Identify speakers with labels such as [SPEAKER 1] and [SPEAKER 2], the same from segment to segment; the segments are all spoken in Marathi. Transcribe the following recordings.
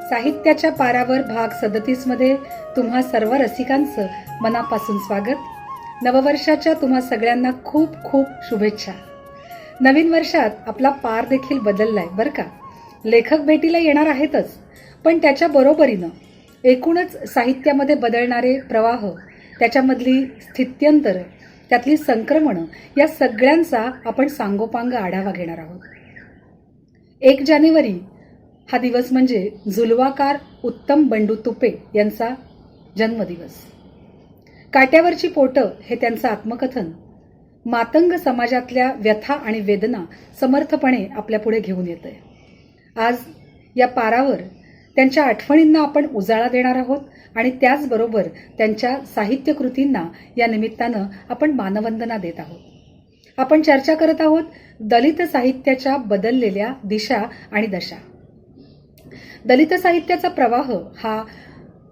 [SPEAKER 1] साहित्याच्या पारावर भाग 37 मध्ये तुम्हा सर्व रसिकांचं मनापासून स्वागत. नववर्षाच्या तुम्हा सगळ्यांना खूप खूप शुभेच्छा. नवीन वर्षात आपला पार देखील बदललाय बरं का. लेखक भेटीला येणार आहेतच, पण त्याच्या बरोबरीनं एकूणच साहित्यामध्ये बदलणारे प्रवाह, त्याच्यामधली स्थित्यंतर, त्यातली संक्रमणं, या सगळ्यांचा आपण सांगोपांग आढावा घेणार आहोत. 1 जानेवारी हा दिवस म्हणजे झुलवाकार उत्तम बंडू तुपे यांचा जन्मदिवस. काट्यावरची पोटं हे त्यांचं आत्मकथन मातंग समाजातल्या व्यथा आणि वेदना समर्थपणे आपल्यापुढे घेऊन येतंय. आज या पारावर त्यांच्या आठवणींना आपण उजाळा देणार आहोत आणि त्याचबरोबर त्यांच्या साहित्यकृतींना या निमित्तानं आपण मानवंदना देत आहोत. आपण चर्चा करत आहोत दलित साहित्याच्या बदललेल्या दिशा आणि दशा. दलित साहित्याचा प्रवाह हा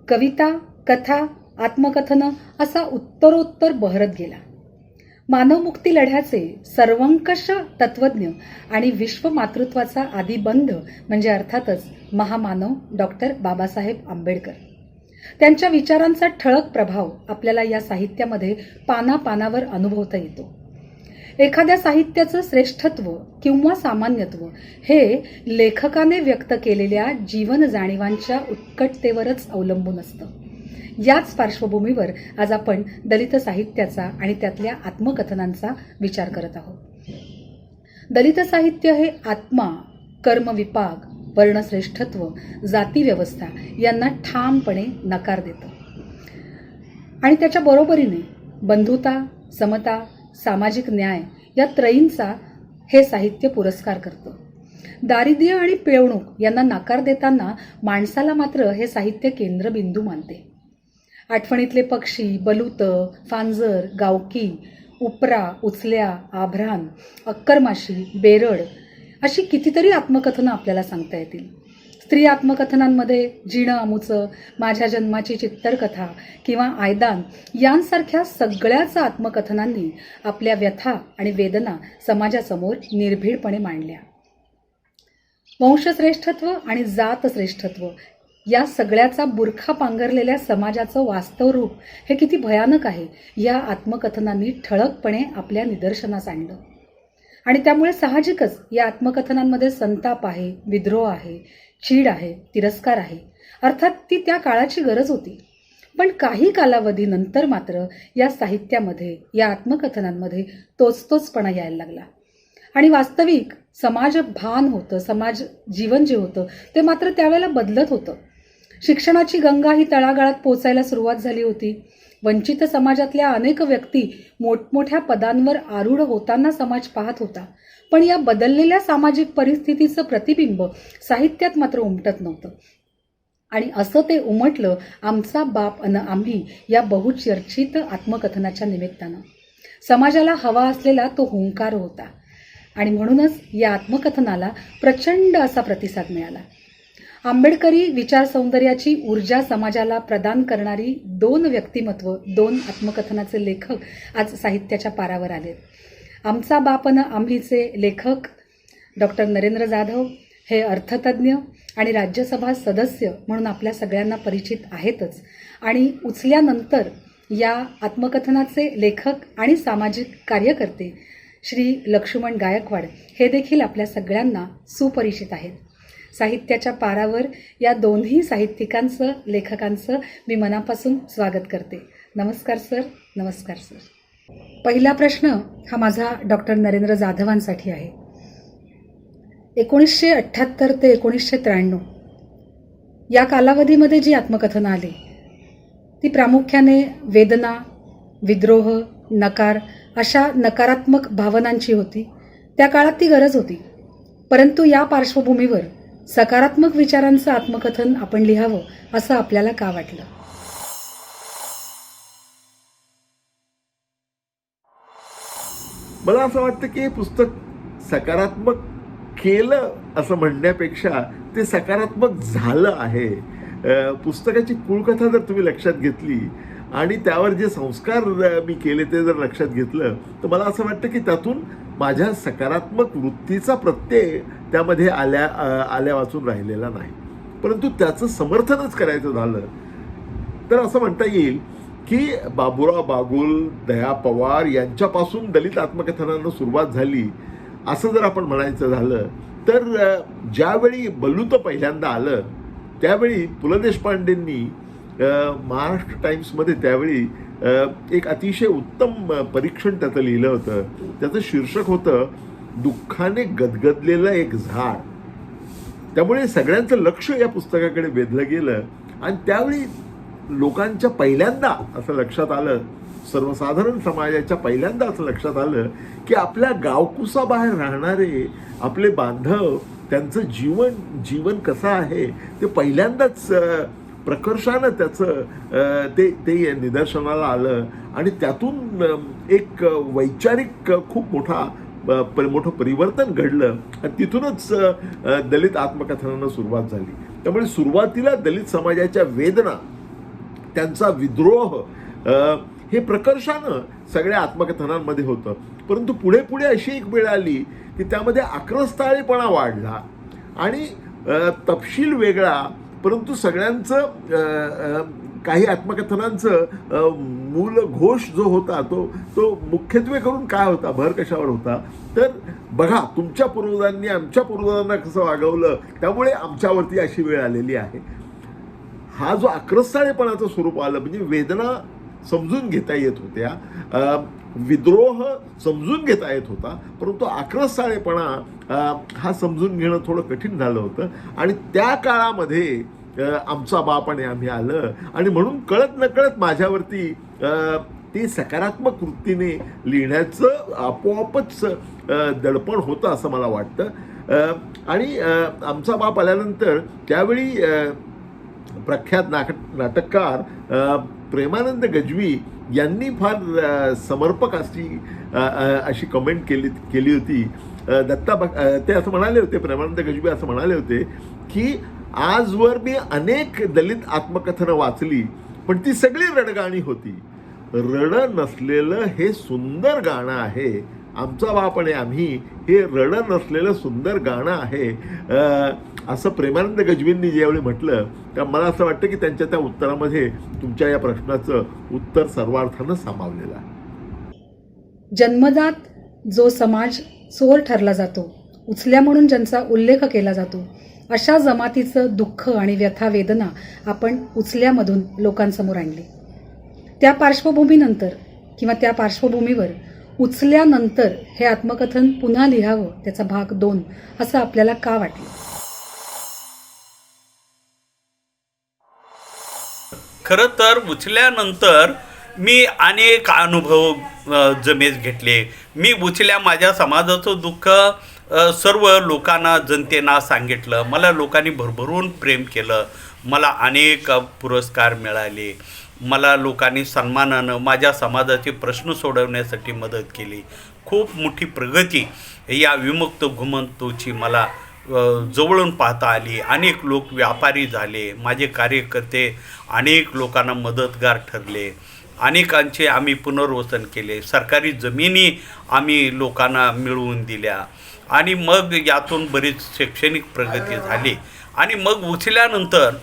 [SPEAKER 1] कविता, कथा, आत्मकथनं असा उत्तरोत्तर बहरत गेला. मानवमुक्ती लढ्याचे सर्वंकष तत्वज्ञ आणि विश्वमातृत्वाचा आदिबंध म्हणजे अर्थातच महामानव डॉक्टर बाबासाहेब आंबेडकर. त्यांच्या विचारांचा ठळक प्रभाव आपल्याला या साहित्यामध्ये पानापानावर अनुभवता येतो. एखाद्या साहित्याचं श्रेष्ठत्व किंवा सामान्यत्व हे लेखकाने व्यक्त केलेल्या जीवन जाणीवांच्या उत्कटतेवरच अवलंबून असतं. याच पार्श्वभूमीवर आज आपण दलित साहित्याचा आणि त्यातल्या आत्मकथनांचा विचार करत आहोत. दलित साहित्य हे आत्मा, कर्मविपाक, वर्णश्रेष्ठत्व, जातीव्यवस्था यांना ठामपणे नकार देतं आणि त्याच्या बरोबरीने बंधुता, समता, सामाजिक न्याय या त्रयींचा हे साहित्य पुरस्कार करतं. दारिद्र्य आणि पिळवणूक यांना नकार देताना माणसाला मात्र हे साहित्य केंद्रबिंदू मानते. आठवणीतले पक्षी, बलूत, फांजर, गावकी, उपरा, उचल्या, आभ्रान, अक्करमाशी, बेरड अशी कितीतरी आत्मकथनं आपल्याला सांगता येतील. स्त्री आत्मकथनांमध्ये जीणं आमुचं, माझ्या जन्माची चित्तरकथा किंवा आयदान यांसारख्या सगळ्याच आत्मकथनांनी आपल्या व्यथा आणि वेदना समाजासमोर निर्भीडपणे मांडल्या. वंशश्रेष्ठत्व आणि जातश्रेष्ठत्व या सगळ्याचा बुरखा पांघरलेल्या समाजाचं वास्तव रूप हे किती भयानक आहे या आत्मकथनांनी ठळकपणे आपल्या निदर्शनास आणलं. आणि त्यामुळे साहजिकच या आत्मकथनांमध्ये संताप आहे, विद्रोह आहे, चीड आहे, तिरस्कार आहे. अर्थात ती त्या काळाची गरज होती. पण काही कालावधीनंतर मात्र या साहित्यामध्ये, या आत्मकथनांमध्ये तोचपणा यायला लागला आणि वास्तविक समाज भान होतं, समाज जीवन जे होतं ते मात्र त्यावेळेला बदलत होतं. शिक्षणाची गंगा ही तळागाळात पोचायला सुरुवात झाली होती. वंचित समाजातल्या अनेक व्यक्ती मोठमोठ्या पदांवर आरूढ होताना समाज पाहत होता. पण या बदललेल्या सामाजिक परिस्थितीचं प्रतिबिंब साहित्यात मात्र उमटत नव्हतं. आणि असं ते उमटलं आमचा बाप अन आम्ही या बहुचर्चित आत्मकथनाच्या निमित्तानं. समाजाला हवा असलेला तो हुंकार होता आणि म्हणूनच या आत्मकथनाला प्रचंड असा प्रतिसाद मिळाला. आंबेडकरी विचार सौंदर्याची ऊर्जा समाजाला प्रदान करणारी 2 व्यक्तिमत्व, 2 आत्मकथनाचे लेखक आज साहित्याच्या पारावर आलेत. आमचा बाप अन आम्हीचे लेखक डॉक्टर नरेंद्र जाधव हे अर्थतज्ञ आणि राज्यसभा सदस्य म्हणून आपल्या सगळ्यांना परिचित आहेतच. आणि उचल्यानंतर या आत्मकथनाचे लेखक आणि सामाजिक कार्यकर्ते श्री लक्ष्मण गायकवाड हे देखील आपल्या सगळ्यांना सुपरिचित आहेत. साहित्याच्या पारावर या दोन्ही साहित्यिकांचं, लेखकांचं मी मनापासून स्वागत करते. नमस्कार सर. नमस्कार सर. पहिला प्रश्न हा माझा डॉक्टर नरेंद्र जाधवांसाठी आहे. 1978 ते 1993 या कालावधीमध्ये जी आत्मकथनं आली ती प्रामुख्याने वेदना, विद्रोह, नकार अशा नकारात्मक भावनांची होती. त्या काळात ती गरज होती. परंतु या पार्श्वभूमीवर सकारात्मक विचारांचं आत्मकथन आपण लिहावं असं आपल्याला का वाटलं?
[SPEAKER 2] मला असं वाटतं की हे पुस्तक सकारात्मक केलं असं म्हणण्यापेक्षा ते सकारात्मक झालं आहे. पुस्तकाची कुळकथा जर तुम्ही लक्षात घेतली आणि त्यावर जे संस्कार मी केले ते जर लक्षात घेतलं तर मला असं वाटतं की त्यातून माझ्या सकारात्मक वृत्तीचा प्रत्यय त्यामध्ये आल्या वाचून राहिलेला नाही. परंतु त्याचं समर्थनच करायचं झालं तर असं म्हणता येईल की बाबुराव बागुल, दया पवार यांच्यापासून दलित आत्मकथनांना सुरुवात झाली असं जर आपण म्हणायचं झालं तर ज्यावेळी बलूत पहिल्यांदा आलं त्यावेळी पु ल देशपांडेंनी महाराष्ट्र टाइम्समध्ये त्यावेळी एक अतिशय उत्तम परीक्षण त्याचं लिहिलं होतं. त्याचं शीर्षक होतं दुःखाने गदगदलेलं एक झाड. त्यामुळे सगळ्यांचं लक्ष या पुस्तकाकडे वेधलं गेलं आणि त्यावेळी लोकांच्या पहिल्यांदा असं लक्षात आलं, सर्वसाधारण समाजाच्या पहिल्यांदा असं लक्षात आलं की आपल्या गावकुसाबाहेर राहणारे आपले बांधव त्यांचं जीवन कसं आहे ते पहिल्यांदाच प्रकर्षानं त्याचं ते निदर्शनाला आलं आणि त्यातून एक वैचारिक खूप मोठं परिवर्तन घडलं आणि तिथूनच दलित आत्मकथनांना सुरुवात झाली. त्यामुळे सुरुवातीला दलित समाजाच्या वेदना, त्यांचा विद्रोह हे प्रकर्षानं सगळ्या आत्मकथनांमध्ये होतं. परंतु पुढे पुढे अशी एक वेळ आली की त्यामध्ये आक्रस्ताळेपणा वाढला आणि तपशील वेगळा, परंतु सगळ्यांचं काही आत्मकथनांचं मूल घोष जो होता तो मुख्यत्वे करून काय होता, भर कशावर होता तर बघा तुमच्या पूर्वजांनी आमच्या पूर्वजांना कसं वागवलं त्यामुळे आमच्यावरती अशी वेळ आलेली आहे. हा जो आक्रस्ताळेपणाचं स्वरूप आलं म्हणजे वेदना समजून घेता येत होत्या, विद्रोह समजून घेता येत होता, परंतु आक्रस्ताळेपणा हा समजून घेणं थोडं कठीण झालं होतं आणि त्या काळामध्ये आमचा बाप आणि आम्ही आलं आणि म्हणून कळत नकळत माझ्यावरती ते सकारात्मक वृत्तीने लिहिण्याचं आपोआपच दडपण होतं असं मला वाटतं. आणि आमचा बाप आल्यानंतर त्यावेळी प्रख्यात नाटककार प्रेमानंद गज्वी यांनी फार समर्पक अशी कमेंट केली होती. ते असं म्हणाले होते, प्रेमानंद गज्वी असं म्हणाले होते की आजवर मी अनेक दलित आत्मकथनं वाचली पण ती सगळी रडगाणी होती. रड नसलेलं हे सुंदर गाणं आहे. आमचा बाप आणि आम्ही हे रड नसलेलं सुंदर गाणं आहे असं प्रेमानंद गज्वींनी ज्यावेळी म्हटलं तर मला असं वाटतं की त्यांच्या त्या उत्तरामध्ये तुमच्या या प्रश्नाचं उत्तर सर्वार्थानं सामावलेलं आहे.
[SPEAKER 1] जन्मजात जो समाज चोर ठरला जातो, उचल्या म्हणून ज्यांचा उल्लेख केला जातो, अशा जमातीचं दुःख आणि व्यथा वेदना आपण उचल्यामधून लोकांसमोर आणली. त्या पार्श्वभूमीनंतर किंवा त्या पार्श्वभूमीवर उचल्यानंतर हे आत्मकथन पुन्हा लिहावं, त्याचा भाग 2 असं आपल्याला का वाटलं?
[SPEAKER 3] खरं तर उचल्यानंतर मी अनेक अनुभव जमेस घेतले. मी उचल्या माझ्या समाजाचं दुःख सर्व लोकांना, जनतेना सांगितलं. मला लोकांनी भरभरून प्रेम केलं. मला अनेक पुरस्कार मिळाले. मला लोकांनी सन्मानानं माझ्या समाजाचे प्रश्न सोडवण्यासाठी मदत केली. खूप मोठी प्रगती या विमुक्त घुमंतूची मला जवळून पाहता आली. अनेक लोक व्यापारी झाले. माझे कार्यकर्ते अनेक लोकांना मदतगार ठरले. अनेकांचे आम्ही पुनर्वसन केले. सरकारी जमिनी आम्ही लोकांना मिळवून दिल्या आणि मग यातून बरीच शैक्षणिक प्रगती झाली. आणि मग उचल्यानंतर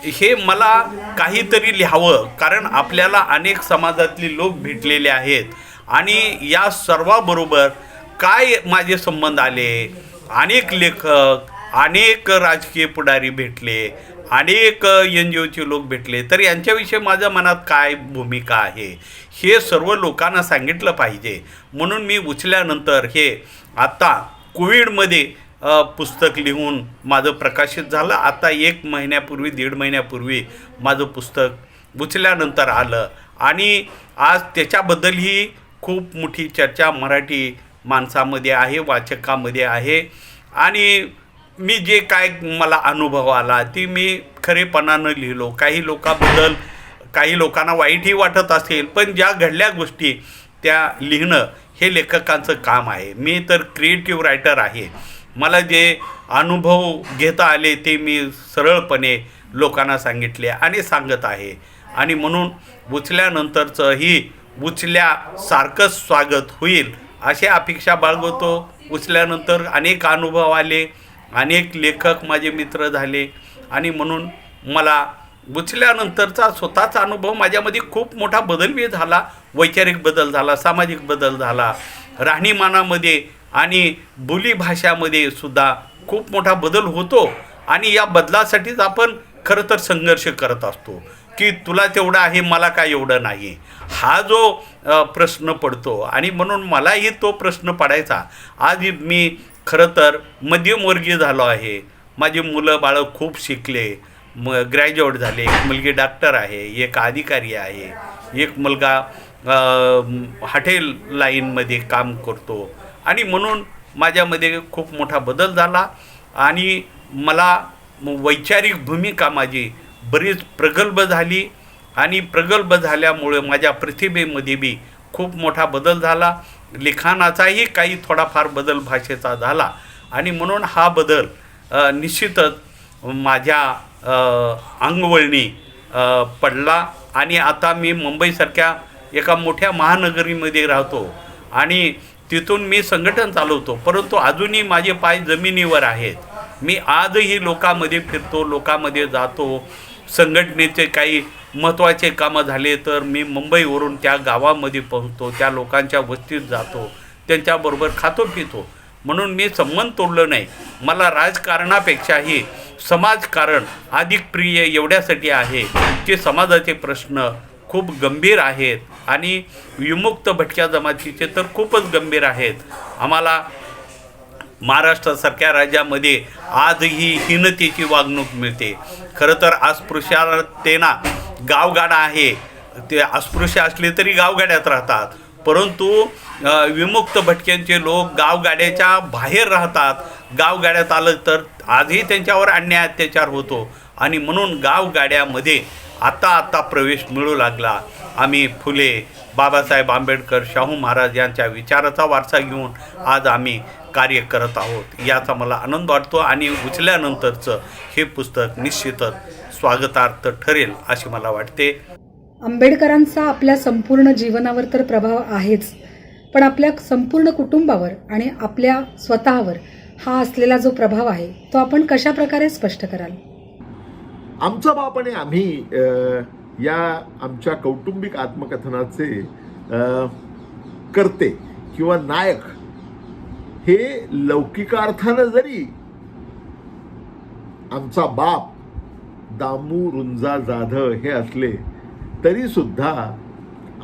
[SPEAKER 3] हे मला काहीतरी लिहावं, कारण आपल्याला अनेक समाजातले लोक भेटलेले आहेत आणि या सर्वाबरोबर काय माझे संबंध आले. अनेक लेखक, अनेक राजकीय पुढारी भेटले, अनेक NGOचे लोक भेटले. तर यांच्याविषयी माझ्या मनात काय भूमिका आहे हे सर्व लोकांना सांगितलं पाहिजे. म्हणून मी उचल्यानंतर हे आत्ता कोविडमध्ये पुस्तक लिहून माझं प्रकाशित झालं. आता 1 महिन्यापूर्वी, 1.5 महिन्यापूर्वी माझं पुस्तक उचल्यानंतर आलं आणि आज त्याच्याबद्दलही खूप मोठी चर्चा मराठी माणसामध्ये आहे, वाचकामध्ये आहे. आणि मी जे काय मला अनुभव आला ती मी खरेपणानं लिहिलो. काही लोकांना वाईटही वाटत असेल, पण ज्या घडल्या गोष्टी त्या लिहिणं हे लेखकांचं काम आहे. मी तर क्रिएटिव्ह रायटर आहे. मला जे अनुभव घेता आले ते मी सरळपणे लोकांना सांगितले आणि सांगत आहे. आणि म्हणून उचल्यानंतरचंही उचल्यासारखंच स्वागत होईल अशी अपेक्षा बाळगतो. उचल्यानंतर अनेक अनुभव आले, अनेक लेखक माझे मित्र झाले आणि म्हणून मला उचल्यानंतरचा स्वतःचा अनुभव माझ्यामध्ये खूप मोठा बदलही झाला. वैचारिक बदल झाला, सामाजिक बदल झाला, राहणीमानामध्ये आणि बोलीभाषामध्ये सुद्धा खूप मोठा बदल होतो. आणि या बदलासाठीच आपण खरं तर संघर्ष करत असतो की तुला तेवढं आहे, मला काय एवढं नाही, हा जो प्रश्न पडतो. आणि म्हणून मलाही तो प्रश्न पडायचा. आज मी खरं तर मध्यमवर्गीय झालो आहे. माझी मुलं बाळं खूप शिकले, ग्रॅज्युएट झाले. एक मुलगी डॉक्टर आहे, एक अधिकारी आहे, एक मुलगा हॉटेल लाईनमध्ये काम करतो. आणि म्हणून माझ्यामध्ये खूप मोठा बदल झाला आणि मला वैचारिक भूमिका माझी बरीच प्रगल्भ झाली. आणि प्रगल्भ झाल्यामुळे माझ्या प्रतिभेमध्ये बी खूप मोठा बदल झाला. लिखाणाचाही काही थोडाफार बदल भाषेचा झाला. आणि म्हणून हा बदल निश्चितच माझ्या अंगवळणी पडला. आणि आता मी मुंबईसारख्या एका मोठ्या महानगरीमध्ये राहतो आणि तिथून मी संघटन चालवतो. परंतु अजूनही माझे पाय जमिनीवर आहेत. मी आजही लोकांमध्ये फिरतो, लोकांमध्ये जातो. संघटनेचे काही महत्त्वाचे कामं झाले तर मी मुंबईवरून त्या गावामध्ये पोहोचतो, त्या लोकांच्या वस्तीत जातो, त्यांच्याबरोबर खातो पितो. म्हणून मी संबंध तोडलं नाही. मला राजकारणापेक्षाही समाजकारण अधिक प्रिय एवढ्यासाठी आहे की समाजाचे प्रश्न खूप गंभीर आहेत आणि विमुक्त भटक्या जमातीचे तर खूपच गंभीर आहेत. आम्हाला महाराष्ट्रासारख्या राज्यामध्ये आजही हीनतेची वागणूक मिळते. खरं तर अस्पृश्यतेना गावगाडा आहे. ते अस्पृश्य असले तरी गावगाड्यात राहतात, परंतु विमुक्त भटक्यांचे लोक गावगाड्याच्या बाहेर राहतात. गावगाड्यात आलं तर आजही त्यांच्यावर अन्याय अत्याचार होतो. आणि म्हणून गावगाड्यामध्ये आता प्रवेश मिळू लागला. आम्ही फुले, बाबासाहेब आंबेडकर, शाहू महाराज यांच्या विचाराचा वारसा घेऊन आज आम्ही कार्य करत आहोत. याचा मला आनंद वाटतो. आणि उचल्यानंतरचं हे पुस्तक निश्चितच स्वागतार्थ ठरेल अशी मला वाटते.
[SPEAKER 1] आंबेडकरांचा आपल्या संपूर्ण जीवनावर तर प्रभाव आहेच, पण आपल्या संपूर्ण कुटुंबावर आणि आपल्या स्वतःवर हा असलेला जो प्रभाव आहे तो आपण कशा प्रकारे स्पष्ट कराल?
[SPEAKER 2] आमचा बाप आणि आम्ही या आमच्या कौटुंबिक आत्मकथनाचे कर्ते किंवा नायक हे लौकिकार्थानं जरी आमचा बाप दामू रुंजा जाधव हे असले तरी सुद्धा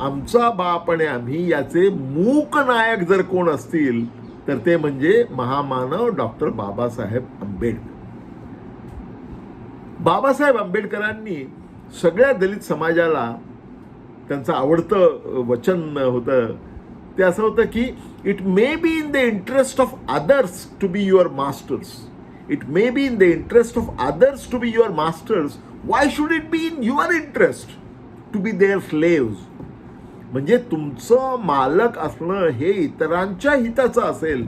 [SPEAKER 2] आमचा बाप आणि आम्ही याचे मूक नायक जर कोण असतील तर ते म्हणजे महामानव डॉक्टर बाबासाहेब आंबेडकर. बाबासाहेब आंबेडकरांनी सगळ्या दलित समाजाला त्यांचं आवडतं वचन होतं ते असं होतं की it may be in the interest of others to be your masters. It may be in the interest of others to be your masters. Why should it be in your interest to be their slaves. म्हणजे तुमचं मालक असणं हे इतरांच्या हिताचं असेल,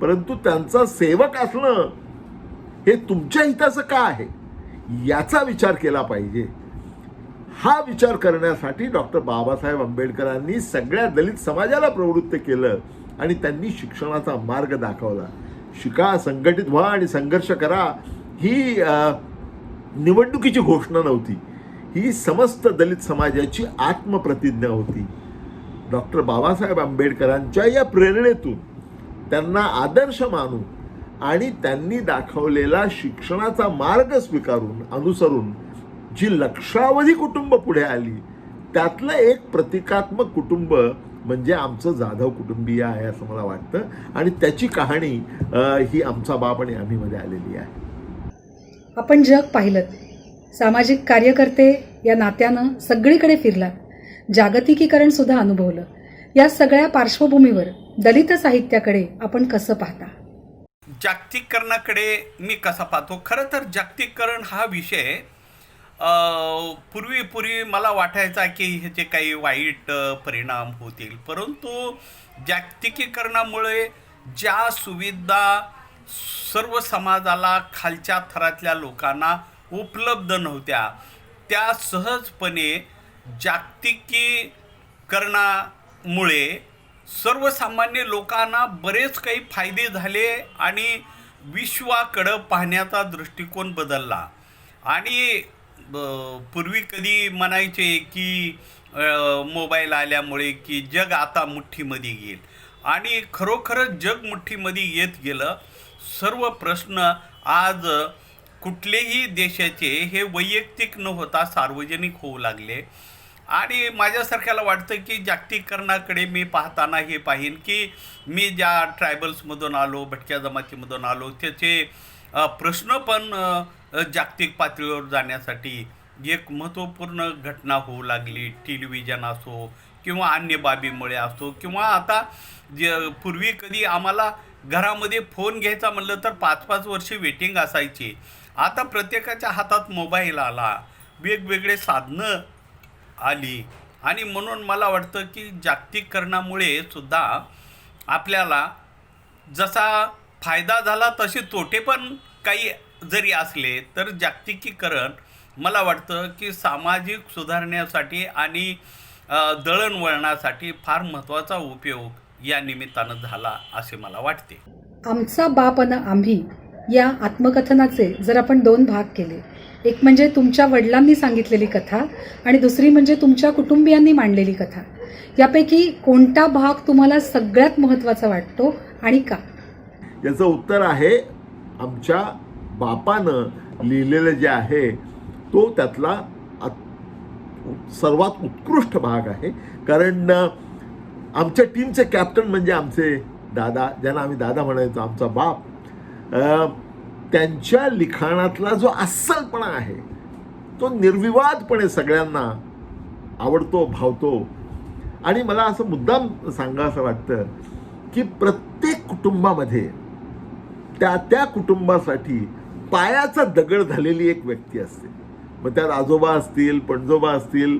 [SPEAKER 2] परंतु त्यांचा सेवक असणं हे तुमच्या हिताचं का आहे याचा विचार केला पाहिजे. हा विचार करण्यासाठी डॉक्टर बाबासाहेब आंबेडकरांनी सगळ्या दलित समाजाला प्रवृत्त केलं आणि त्यांनी शिक्षणाचा मार्ग दाखवला. शिका, संघटित व्हा आणि संघर्ष करा ही निवडणुकीची घोषणा नव्हती, ही समस्त दलित समाजाची आत्मप्रतिज्ञा होती. डॉक्टर बाबासाहेब आंबेडकरांच्या या प्रेरणेतून त्यांना आदर्श मानून आणि त्यांनी दाखवलेला शिक्षणाचा मार्ग स्वीकारून अनुसरून जी लक्षावधी कुटुंब पुढे आली त्यातलं एक प्रतिकात्मक कुटुंब म्हणजे आमचं जाधव कुटुंबीय आहे असं मला वाटतं. आणि त्याची कहाणी ही आमचा बाप आणि आम्ही मध्ये आलेली आहे.
[SPEAKER 1] आपण जग पाहिलं, सामाजिक कार्यकर्ते या नात्यानं सगळीकडे फिरलात, जागतिकीकरण सुद्धा अनुभवलं. या सगळ्या पार्श्वभूमीवर दलित साहित्याकडे आपण कसं पाहता?
[SPEAKER 3] जागतिकीकरणाकडे मी कसा पाहतो? खरं तर जागतिकीकरण हा विषय पूर्वी मला वाटायचा की ह्याचे काही वाईट परिणाम होतील, परंतु जागतिकीकरणामुळे ज्या सुविधा सर्व समाजाला खालच्या थरातल्या लोकांना उपलब्ध नव्हत्या त्या सहजपणे जागतिकीकरणामुळे सर्वसामान्य लोकांना बरेच काही फायदे झाले आणि विश्वाकडं पाहण्याचा दृष्टिकोन बदलला. आणि पूर्वी कधी म्हणायचे की मोबाईल आल्यामुळे की जग आता मुठ्ठीमध्ये येईल, आणि खरोखरच जग मुठ्ठीमध्ये येत गेलं. सर्व प्रश्न आज कुठलेही देशाचे हे वैयक्तिक न होता सार्वजनिक होऊ लागले. आणि माझ्यासारख्याला वाटतं की जागतिकीकरणाकडे मी पाहताना हे पाहीन की मी ज्या ट्रायबल्समधून आलो, भटक्या जमातीमधून आलो, त्याचे प्रश्न पण जागतिक पातळीवर जाण्यासाठी एक महत्त्वपूर्ण घटना होऊ लागली. टेलिव्हिजन असो किंवा अन्य बाबीमुळे असो, किंवा आता पूर्वी कधी आम्हाला घरामध्ये फोन घ्यायचा म्हणलं तर 5-5 वर्षे वेटिंग असायची. आता प्रत्येकाच्या हातात मोबाईल आला, वेगवेगळे साधनं आली. आणि म्हणून मला वाटतं की जागतिकीकरणामुळे सुद्धा आपल्याला जसा फायदा झाला तसे तोटे पण काही जरी असले, तर जागतिकीकरण मला वाटतं की सामाजिक सुधारण्यासाठी आणि दळणवळणासाठी फार महत्त्वाचा उपयोग या निमित्तानं झाला असे मला वाटते.
[SPEAKER 1] आमचा बाप अन आम्ही या आत्मकथनाचे जर आपण 2 भाग केले, एक म्हणजे तुमच्या वडिलांनी सांगितलेली कथा आणि दुसरी म्हणजे तुमच्या कुटुंबियांनी मांडलेली कथा. यापैकी कोणता भाग तुम्हाला सगळ्यात महत्त्वाचा वाटतो आणि का?
[SPEAKER 2] याचं उत्तर आहे, आमच्या बापानं लिहिलेलं जे आहे तो त्यातला सर्वात उत्कृष्ट भाग आहे. कारण आमच्या टीमचे कॅप्टन म्हणजे आमचे दादा, ज्यांना आम्ही दादा म्हणायचो, आमचा बाप, त्यांच्या लिखाणातला जो अस्सलपणा आहे तो निर्विवादपणे सगळ्यांना आवडतो, भावतो. आणि मला असं मुद्दाम सांगावं वाटतं की प्रत्येक कुटुंबामध्ये त्या कुटुंबासाठी पायाचा दगड झालेली एक व्यक्ती असते. मग त्यात आजोबा असतील, पणजोबा असतील,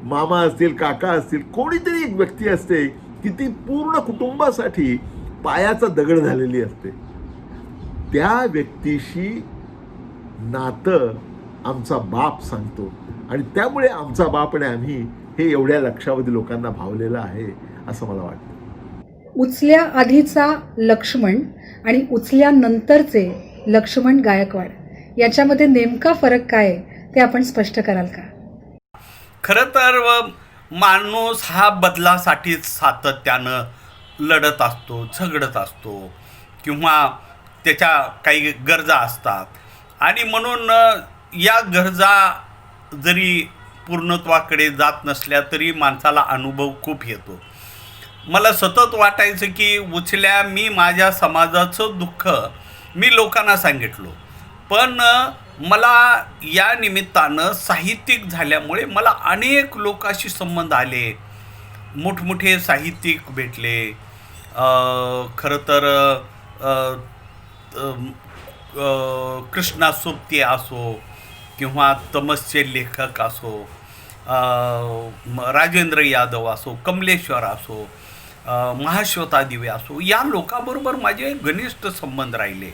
[SPEAKER 2] मामा असतील, काका असतील, कोणीतरी एक व्यक्ती असते की ती पूर्ण कुटुंबासाठी पायाचा दगड झालेली असते. त्या व्यक्तीशी नातं आमचा बाप सांगतो आणि त्यामुळे आमचा बाप आणि आम्ही हे एवढ्या लक्षावधी लोकांना भावलेलं आहे असं मला वाटतं.
[SPEAKER 1] उचल्या आधीचा लक्ष्मण आणि उचल्यानंतरचे लक्ष्मण गायकवाड याच्यामध्ये नेमका फरक काय आहे ते आपण स्पष्ट कराल का?
[SPEAKER 3] खरं तर माणूस हा बदलासाठीच सातत्यानं लढत असतो, झगडत असतो, किंवा त्याच्या काही गरजा असतात. आणि म्हणून या गरजा जरी पूर्णत्वाकडे जात नसल्या तरी माणसाला अनुभव खूप येतो. मला सतत वाटायचं की उचल्या मी माझ्या समाजाचं दुःख मी लोकांना सांगितलो, पण मला या निमित्तानं साहित्यिक झाल्यामुळे मला अनेक लोकांशी संबंध आले, मोठमोठे साहित्यिक भेटले. खरं तर कृष्णा सोबती असो किंवा तमसचे लेखक असो, राजेंद्र यादव असो, कमलेश्वर असो, महाश्वेता दिवे असो, या लोकांबरोबर माझे घनिष्ठ संबंध राहिले.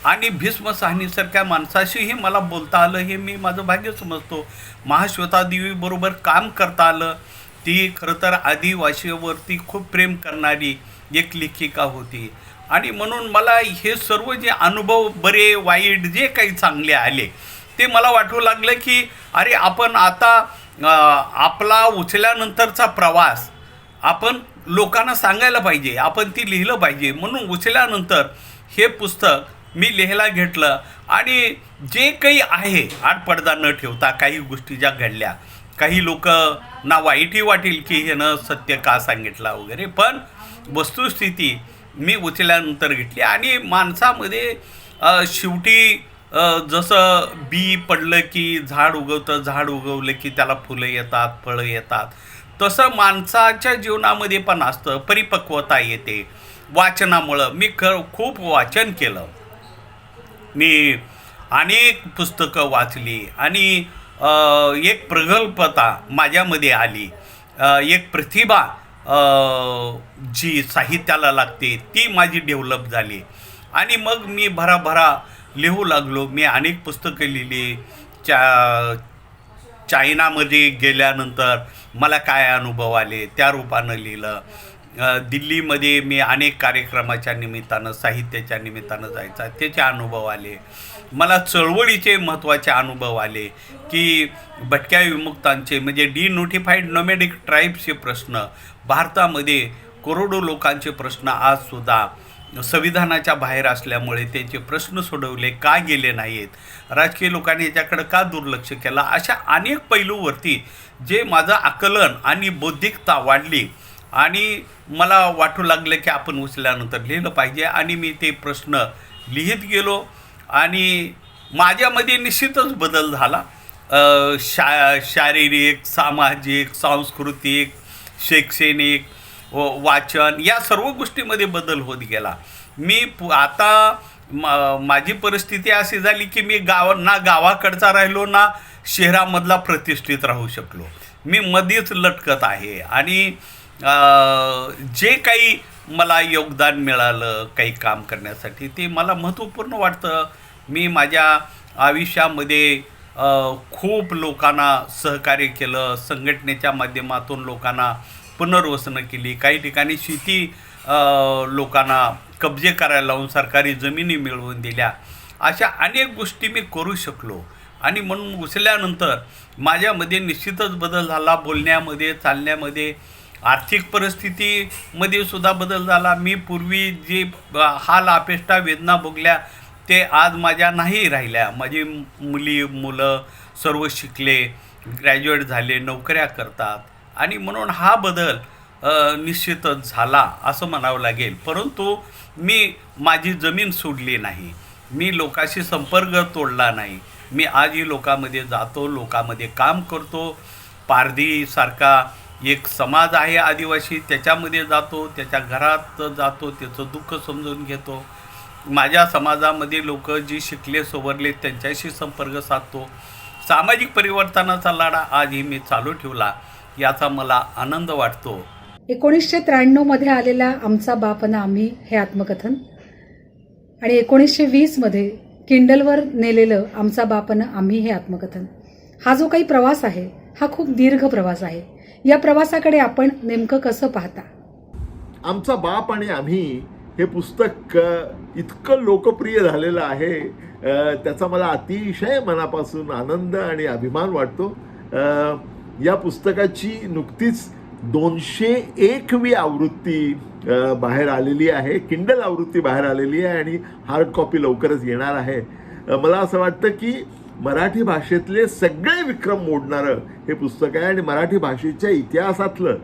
[SPEAKER 3] आणि भीष्म साहनीसारख्या माणसाशीही मला बोलता आलं, हे मी माझं भाग्य समजतो. महाश्वेता देवीबरोबर काम करता आलं. ती खरं तर आदिवासीवरती खूप प्रेम करणारी एक लेखिका होती. आणि म्हणून मला हे सर्व जे अनुभव, बरे वाईट जे काही चांगले आले, ते मला वाटू लागलं की अरे आपण आता आपला उचल्यानंतरचा प्रवास आपण लोकांना सांगायला पाहिजे, आपण ती लिहिलं पाहिजे. म्हणून उचल्यानंतर हे पुस्तक मी लिहायला घेतलं. आणि जे काही आहे आडपडदा न ठेवता, काही गोष्टी ज्या घडल्या, काही लोक ना वाईटही वाटेल की ह्यानं सत्य का सांगितला वगैरे, पण वस्तुस्थिती मी उचल्यानंतर घेतली. आणि माणसामध्ये शेवटी जसं बी पडलं की झाड उगवतं, झाड उगवलं की त्याला फुलं येतात, फळं येतात, तसं माणसाच्या जीवनामध्ये पण असतं. परिपक्वता येते वाचनामुळं. मी खूप वाचन केलं, मी अनेक पुस्तकं वाचली आणि एक प्रगल्भता माझ्यामध्ये आली, एक प्रतिभा जी साहित्याला लागते ती माझी डेव्हलप झाली. आणि मग मी भराभरा लिहू लागलो. मी अनेक पुस्तकं लिहिली. चायनामध्ये गेल्यानंतर मला काय अनुभव आले त्या रूपानं लिहिलं. दिल्लीमध्ये मी अनेक कार्यक्रमाच्या निमित्तानं, साहित्याच्या निमित्तानं जायचा, त्याचे अनुभव आले. मला चळवळीचे महत्त्वाचे अनुभव आले की भटक्या विमुक्तांचे म्हणजे डिनोटिफाईड नोमॅडिक ट्राईब्सचे प्रश्न, भारतामध्ये करोडो लोकांचे प्रश्न आजसुद्धा संविधानाच्या बाहेर असल्यामुळे त्यांचे प्रश्न सोडवले का गेले नाहीत, राजकीय लोकांनी याच्याकडे का दुर्लक्ष केलं, अशा अनेक पैलूवरती जे माझं आकलन आणि बौद्धिकता वाढली आणि मला वाटू लागलं की आपण उचलल्यानंतर लिहिलं पाहिजे. आणि मी ते प्रश्न लिहित गेलो आणि माझ्यामध्ये निश्चितच बदल झाला. शारीरिक, सामाजिक, सांस्कृतिक, शैक्षणिक, वाचन या सर्व गोष्टीमध्ये बदल होत गेला. मी आता माझी परिस्थिती अशी झाली की मी ना गावाकडचा राहिलो ना शहरामधला प्रतिष्ठित राहू शकलो. मी मध्येच लटकत आहे आणि जे काही मला योगदान मिळालं काही काम करण्यासाठी ते मला महत्त्वपूर्ण वाटतं. मी माझ्या आयुष्यामध्ये खूप लोकांना सहकार्य केलं, संघटनेच्या माध्यमातून लोकांना पुनर्वसनं केली, काही ठिकाणी शेती लोकांना कब्जे करायला लावून सरकारी जमिनी मिळवून दिल्या. अशा अनेक गोष्टी मी करू शकलो आणि म्हणून उचलल्यानंतर माझ्यामध्ये निश्चितच बदल झाला. बोलण्यामध्ये, चालण्यामध्ये, आर्थिक परिस्थितीमध्ये सुद्धा बदल झाला. मी पूर्वी जे हाल अपेष्टा वेदना भोगल्या ते आज माझ्या नाही राहिल्या. माझी मुलं सर्व शिकले, ग्रॅज्युएट झाले, नोकऱ्या करतात आणि म्हणून हा बदल निश्चितच झाला असं म्हणावं लागेल. परंतु मी माझी जमीन सोडली नाही, मी लोकांशी संपर्क तोडला नाही. मी आजही लोकांमध्ये जातो, लोकांमध्ये काम करतो. पारधीसारखा एक समाज आहे आदिवासी, त्याच्यामध्ये जातो, त्याच्या घरात जातो, त्याचं दुःख समजून घेतो. माझ्या समाजामध्ये लोक जी शिकले सवरले त्यांच्याशी संपर्क साधतो. सामाजिक परिवर्तनाचा लढा आजही मी चालू ठेवला, याचा मला आनंद वाटतो.
[SPEAKER 1] 1993 मध्ये आलेला आमचा बाप अन आम्ही हे आत्मकथन आणि 1920 मध्ये किंडलवर नेलेलं आमचा बाप अन आम्ही हे आत्मकथन, हा जो काही प्रवास आहे हा खूप दीर्घ प्रवास आहे. या प्रवासाकडे आपण नेमकं कसं पाहता?
[SPEAKER 2] आमचा बाप आणि आम्ही हे पुस्तक इतकं लोकप्रिय झालेलं आहे, त्याचा मला अतिशय मनापासून आनंद आणि अभिमान वाटतो. या पुस्तकाची नुकतीच 201वी आवृत्ती बाहेर आलेली आहे, किंडल आवृत्ती बाहेर आलेली आहे आणि हार्ड कॉपी लवकरच येणार आहे. मला असं वाटतं की मराठी भाषेतले सगळे विक्रम मोडणारं हे पुस्तक आहे आणि मराठी भाषेच्या इतिहासातलं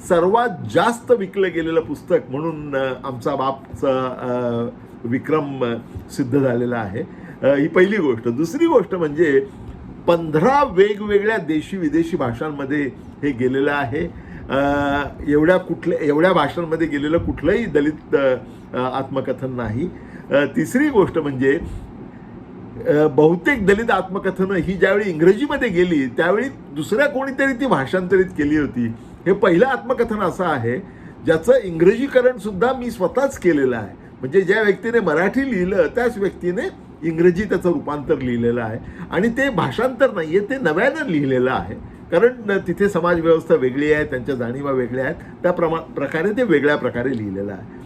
[SPEAKER 2] सर्वात जास्त विकलं गेलेलं पुस्तक म्हणून आमचा बापचा विक्रम सिद्ध झालेला आहे. ही पहिली गोष्ट. दुसरी गोष्ट म्हणजे 15 वेगवेगळ्या देशी विदेशी भाषांमध्ये हे गेलेलं आहे. एवढ्या भाषांमध्ये गेलेलं कुठलंही दलित आत्मकथन नाही. तिसरी गोष्ट म्हणजे बहुतेक दलित आत्मकथनं ही ज्यावेळी इंग्रजीमध्ये गेली त्यावेळी दुसऱ्या कोणीतरी ती भाषांतरित केली होती. हे पहिलं आत्मकथन असं आहे ज्याचं इंग्रजीकरण सुद्धा मी स्वतःच केलेलं आहे. म्हणजे ज्या व्यक्तीने मराठी लिहिलं त्याच व्यक्तीने इंग्रजी त्याचं रूपांतर लिहिलेलं आहे आणि ते भाषांतर नाही आहे, ते नव्यानं लिहिलेलं आहे. कारण तिथे समाजव्यवस्था वेगळी आहे, त्यांच्या जाणीवा वेगळ्या आहेत, त्या प्रकारे ते वेगळ्या प्रकारे लिहिलेलं आहे.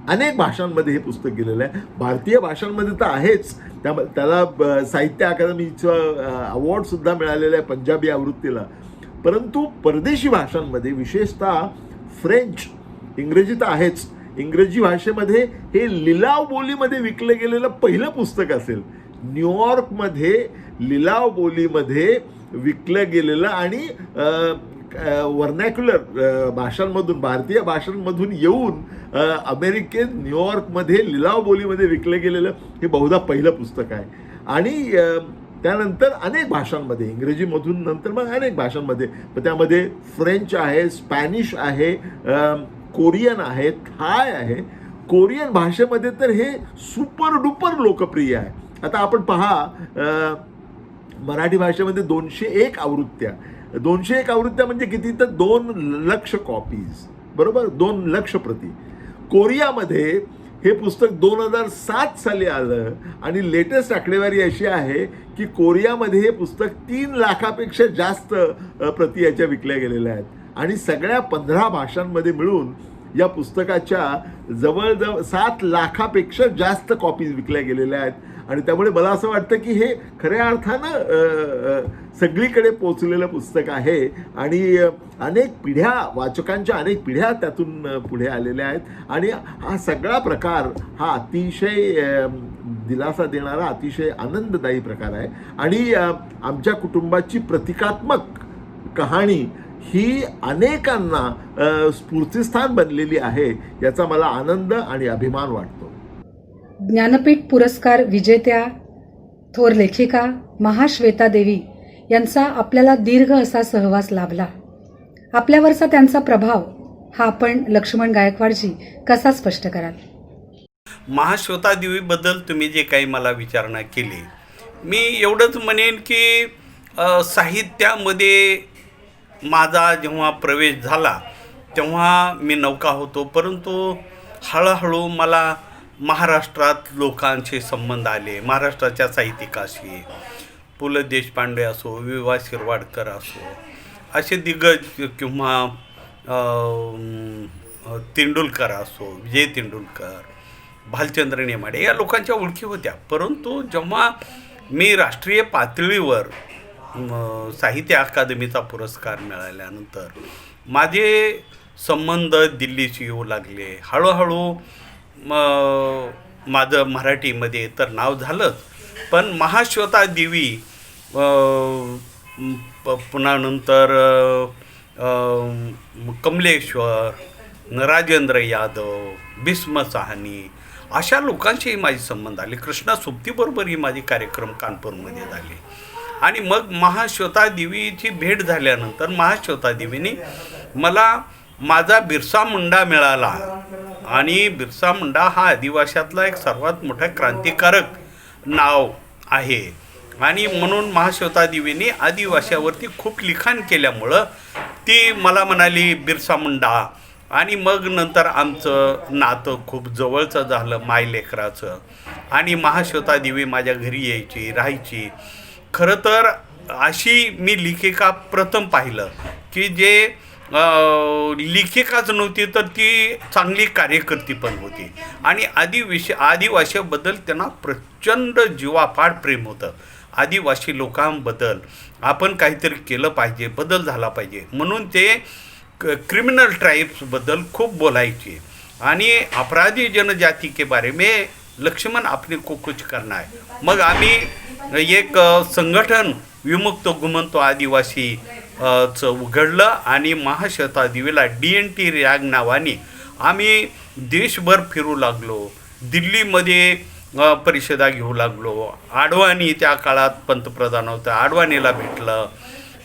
[SPEAKER 2] अनेक भाषांमध्ये हे पुस्तक गेलेलं आहे. भारतीय भाषांमध्ये तर आहेच, त्याला साहित्य अकादमीचं अवॉर्डसुद्धा मिळालेलं आहे पंजाबी आवृत्तीला. परंतु परदेशी भाषांमध्ये विशेषतः फ्रेंच, इंग्रजी तर आहेच, इंग्रजी भाषेमध्ये हे लिलाव बोलीमध्ये विकलं गेलेलं पहिलं पुस्तक असेल. न्यूयॉर्कमध्ये लिलाव बोलीमध्ये विकलं गेलेलं आणि व्हर्नॅक्युलर भाषांमधून, भारतीय भाषांमधून येऊन अमेरिकेत न्यूयॉर्कमध्ये लिलाव बोलीमध्ये विकलं गेलेलं हे बहुधा पहिलं पुस्तक आहे. आणि त्यानंतर अनेक भाषांमध्ये, इंग्रजीमधून नंतर मग अनेक भाषांमध्ये, त्यामध्ये फ्रेंच आहे, स्पॅनिश आहे, कोरियन आहे, थाय आहे. कोरियन भाषेमध्ये तर हे सुपर डुपर लोकप्रिय आहे. आता आपण पहा, मराठी भाषेमध्ये 201 आवृत्त्या, 201 आवृत्त्या म्हणजे किती, तर 2 लक्ष कॉपीज, बरोबर, 2 लक्ष प्रती. कोरियामध्ये हे पुस्तक 2007 साली आलं आणि लेटेस्ट आकडेवारी अशी आहे की कोरियामध्ये हे पुस्तक 3 लाखापेक्षा जास्त प्रती याच्या विकल्या गेलेल्या आहेत आणि सगळ्या 15 भाषांमध्ये मिळून या पुस्तकाच्या जवळजवळ 7 लाखापेक्षा जास्त कॉपीज विकल्या गेलेल्या आहेत. आणि त्यामुळे मला असं वाटतं की हे खऱ्या अर्थानं सगळीकडे पोचलेलं पुस्तक आहे आणि अनेक पिढ्या वाचकांच्या अनेक पिढ्या त्यातून पुढे आलेल्या आहेत आणि हा सगळा प्रकार हा अतिशय दिलासा देणारा अतिशय आनंददायी प्रकार आहे आणि आमच्या कुटुंबाची प्रतिकात्मक कहाणी ही अनेकांना स्फूर्तिस्थान बनलेली आहे याचा मला आनंद आणि अभिमान वाटतो.
[SPEAKER 1] ज्ञानपीठ पुरस्कार विजेत्या थोर लेखिका महाश्वेता देवी यांचा आपल्याला दीर्घ असा सहवास लाभला. आपल्यावरचा त्यांचा प्रभाव हा आपण लक्ष्मण गायकवाडजी कसा स्पष्ट कराल?
[SPEAKER 3] महाश्वेता देवीबद्दल तुम्ही जे काही मला विचारणा केली, मी एवढंच म्हणेन की साहित्यामध्ये माझा जेव्हा प्रवेश झाला तेव्हा मी नौका होतो, परंतु हळूहळू मला महाराष्ट्रात लोकांचे संबंध आले. महाराष्ट्राच्या साहित्यिकाशी पु ल देशपांडे असो, वि वा शिरवाडकर असो, असे दिग्गज किंवा तेंडुलकर असो, विजय तेंडुलकर, भालचंद्र नेमाडे या लोकांच्या ओळखी होत्या. परंतु जेव्हा मी राष्ट्रीय पातळीवर साहित्य अकादमीचा पुरस्कार मिळाल्यानंतर माझे संबंध दिल्लीशी येऊ लागले. हळूहळू माझं मराठीमध्ये तर नाव झालंच, पण महाश्वेता देवी पुन्हा नंतर कमलेश्वर, राजेंद्र यादव, भीष्म साहनी अशा लोकांशीही माझे संबंध आले. कृष्णा सोबतीबरोबरही माझे कार्यक्रम कानपूरमध्ये झाले आणि मग महाश्वेता देवीची भेट झाल्यानंतर महाश्वेता देवीने मला माझा बिरसा मुंडा मिळाला आणि बिरसा मुंडा हा आदिवाशातला एक सर्वात मोठा क्रांतिकारक नाव आहे आणि म्हणून महाश्वेता देवीने आदिवाशावरती खूप लिखाण केल्यामुळं ती मला म्हणाली बिरसा मुंडा आणि मग नंतर आमचं नातं खूप जवळचं झालं मायलेकराचं आणि महाश्वेता देवी माझ्या घरी यायची, राहायची. खरं तर अशी मी लेखिका प्रथम पाहिलं की जे लेखिकाच नव्हती तर ती चांगली कार्यकर्ती पण होती आणि आदिवासीबद्दल त्यांना प्रचंड जीवापाड प्रेम होतं. आदिवासी लोकांबद्दल आपण काहीतरी केलं पाहिजे, बदल झाला पाहिजे म्हणून ते क्रिमिनल ट्राइब्सबद्दल खूप बोलायचे आणि अपराधी जनजाति के बारे में लक्ष्मण आपने को कुछ करना है. मग आम्ही एक संघटन विमुक्त घुमंतो आदिवासी चं उघडलं आणि महाश्वेता देवीला DNT रॅग नावाने आम्ही देशभर फिरू लागलो. दिल्लीमध्ये परिषदा घेऊ लागलो. आडवाणी त्या काळात पंतप्रधान होतं, आडवाणीला भेटलं.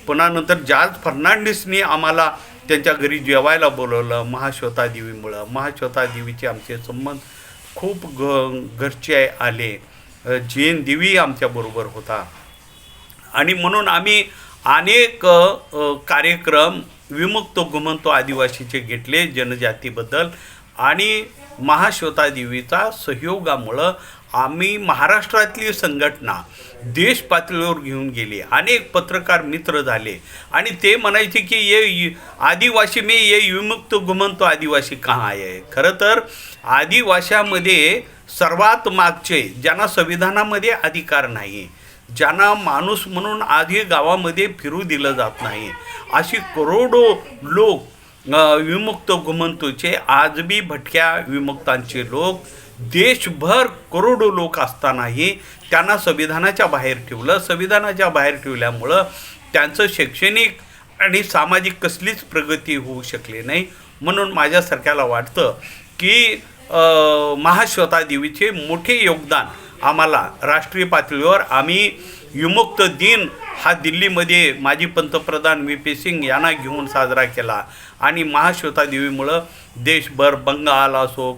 [SPEAKER 3] पुन्हा नंतर जॉर्ज फर्नांडिसनी आम्हाला त्यांच्या घरी जेवायला बोलवलं महाश्वेता देवीमुळं. महाश्वेता देवीचे आमचे संबंध खूप घरचे आले. जैन देवी आमच्याबरोबर होता आणि म्हणून आम्ही अनेक कार्यक्रम विमुक्त घुमंतो आदिवासीचे घेतले जनजातीबद्दल आणि महाश्वेता देवीचा सहयोगामुळं आम्ही महाराष्ट्रातली संघटना देश पातळीवर घेऊन गेली. अनेक पत्रकार मित्र झाले आणि ते म्हणायचे की ये आदिवासी में ये विमुक्त घुमंतो आदिवासी कहाँ आहे. खरं तर आदिवाशामध्ये सर्वात मागचे ज्यांना संविधानामध्ये अधिकार नाही, ज्यांना माणूस म्हणून आधी गावामध्ये फिरू दिलं जात नाही, अशी करोडो लोक विमुक्त घुमंतोचे आजबी भटक्या विमुक्तांचे लोक देशभर करोडो लोक असतानाही त्यांना संविधानाच्या बाहेर ठेवलं. संविधानाच्या बाहेर ठेवल्यामुळं त्यांचं शैक्षणिक आणि सामाजिक कसलीच प्रगती होऊ शकली नाही. म्हणून माझ्यासारख्याला वाटतं की महाश्वेता देवीचे मोठे योगदान आम्हाला राष्ट्रीय पातळीवर आम्ही विमुक्त दिन हा दिल्लीमध्ये माजी पंतप्रधान VP सिंग यांना घेऊन साजरा केला आणि महाश्वेता देवीमुळं देशभर बंगाल असो,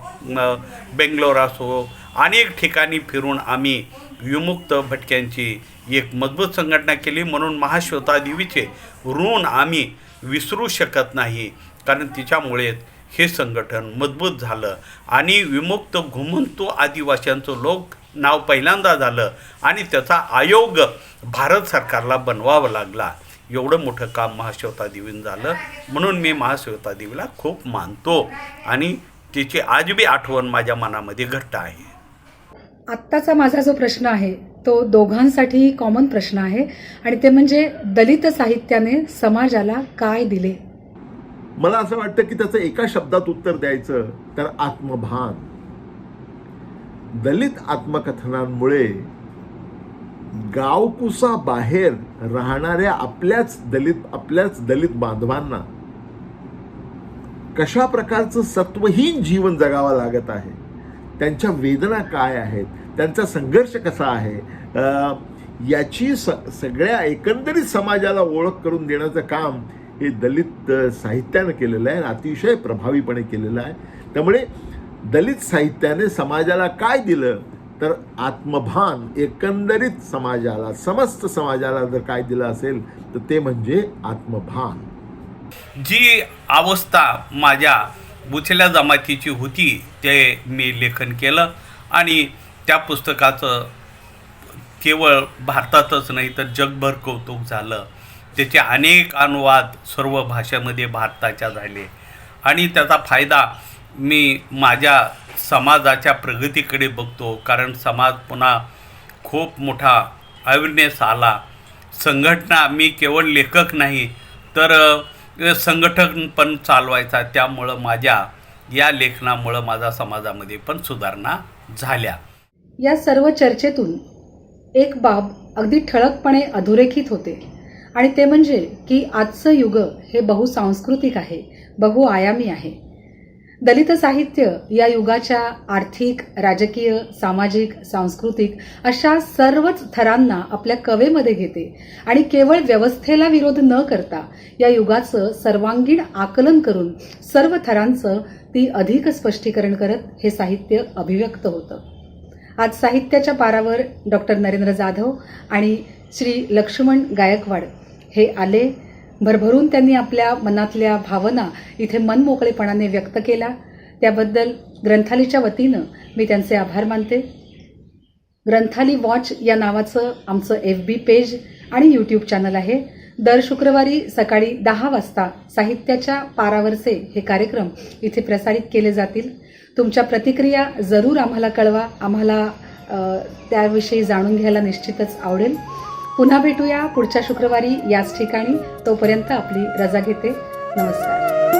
[SPEAKER 3] बेंगलोर असो, अनेक ठिकाणी फिरून आम्ही विमुक्त भटक्यांची एक मजबूत संघटना केली. म्हणून महाश्वेता देवीचे ऋण आम्ही विसरू शकत नाही, कारण तिच्यामुळे हे संघटन मजबूत झालं आणि विमुक्त घुमंतो आदिवासींचं लोक नाव पहिल्यांदा झालं आणि त्याचा आयोग भारत सरकारला बनवावं लागला. एवढं मोठं काम महाश्वेता देवीनं झालं. म्हणून मी महाश्वेता देवीला खूप मानतो आणि तिची आजबी आठवण माझ्या मनामध्ये घट्ट आहे.
[SPEAKER 1] आत्ताचा माझा जो प्रश्न आहे तो दोघांसाठी कॉमन प्रश्न आहे आणि ते म्हणजे दलित साहित्याने समाजाला काय दिले.
[SPEAKER 2] मला असं वाटतं की त्याचं एका शब्दात उत्तर द्यायचं तर आत्मभान. दलित आत्मकथनांमुळे गावकुसा बाहेर राहणाऱ्या आपल्याच दलित बांधवांना कशा प्रकारचं सत्वहीन जीवन जगावं लागत आहे, त्यांच्या वेदना काय आहेत, त्यांचा संघर्ष कसा आहे, याची सगळ्या एकंदरीत समाजाला ओळख करून देण्याचं काम हे दलित साहित्यानं केलेलं आहे, अतिशय प्रभावीपणे केलेलं आहे. त्यामुळे दलित साहित्याने समाजाला काय दिलं तर आत्मभान. एकंदरीत समाजाला, समस्त समाजाला जर काय दिलं असेल तर ते म्हणजे आत्मभान.
[SPEAKER 3] जी अवस्था माझ्या बुचल्या जमातीची होती ते मी लेखन केलं आणि त्या पुस्तकाचं केवळ भारतातच नाही तर जगभर कौतुक झालं. त्याचे अनेक अनुवाद सर्व भाषेमध्ये भारताच्या झाले आणि त्याचा फायदा मी माझ्या समाजाच्या प्रगतीकडे बघतो. कारण समाज पुन्हा खूप मोठा अवेअरनेस आला. संघटना, मी केवळ लेखक नाही तर संघटन पण चालवायचा. त्यामुळं माझ्या या लेखनामुळं माझ्या समाजामध्ये पण सुधारणा झाल्या.
[SPEAKER 1] या सर्व चर्चेतून एक बाब अगदी ठळकपणे अधोरेखित होते आणि ते म्हणजे की आजचं युग हे बहुसांस्कृतिक आहे, बहुआयामी आहे. दलित साहित्य या युगाच्या आर्थिक, राजकीय, सामाजिक, सांस्कृतिक अशा सर्वच थरांना आपल्या कवेमध्ये घेते आणि केवळ व्यवस्थेला विरोध न करता या युगाचं सर्वांगीण आकलन करून सर्व थरांचं ती अधिक स्पष्टीकरण करत हे साहित्य अभिव्यक्त होतं. आज साहित्याच्या पारावर डॉक्टर नरेंद्र जाधव आणि श्री लक्ष्मण गायकवाड हे आले. भरभरून त्यांनी आपल्या मनातल्या भावना इथे मनमोकळेपणाने व्यक्त केल्या. त्याबद्दल ग्रंथालीच्या वतीनं मी त्यांचे आभार मानते. ग्रंथाली वॉच या नावाचं आमचं FB पेज आणि YouTube चॅनल आहे. दर शुक्रवारी सकाळी 10 वाजता साहित्याच्या पारावरचे हे कार्यक्रम इथे प्रसारित केले जातील. तुमच्या प्रतिक्रिया जरूर आम्हाला कळवा. आम्हाला त्याविषयी जाणून घ्यायला निश्चितच आवडेल. पुन्हा भेटूया पुढच्या शुक्रवारी याच ठिकाणी. तोपर्यंत आपली रजा घेते. नमस्कार.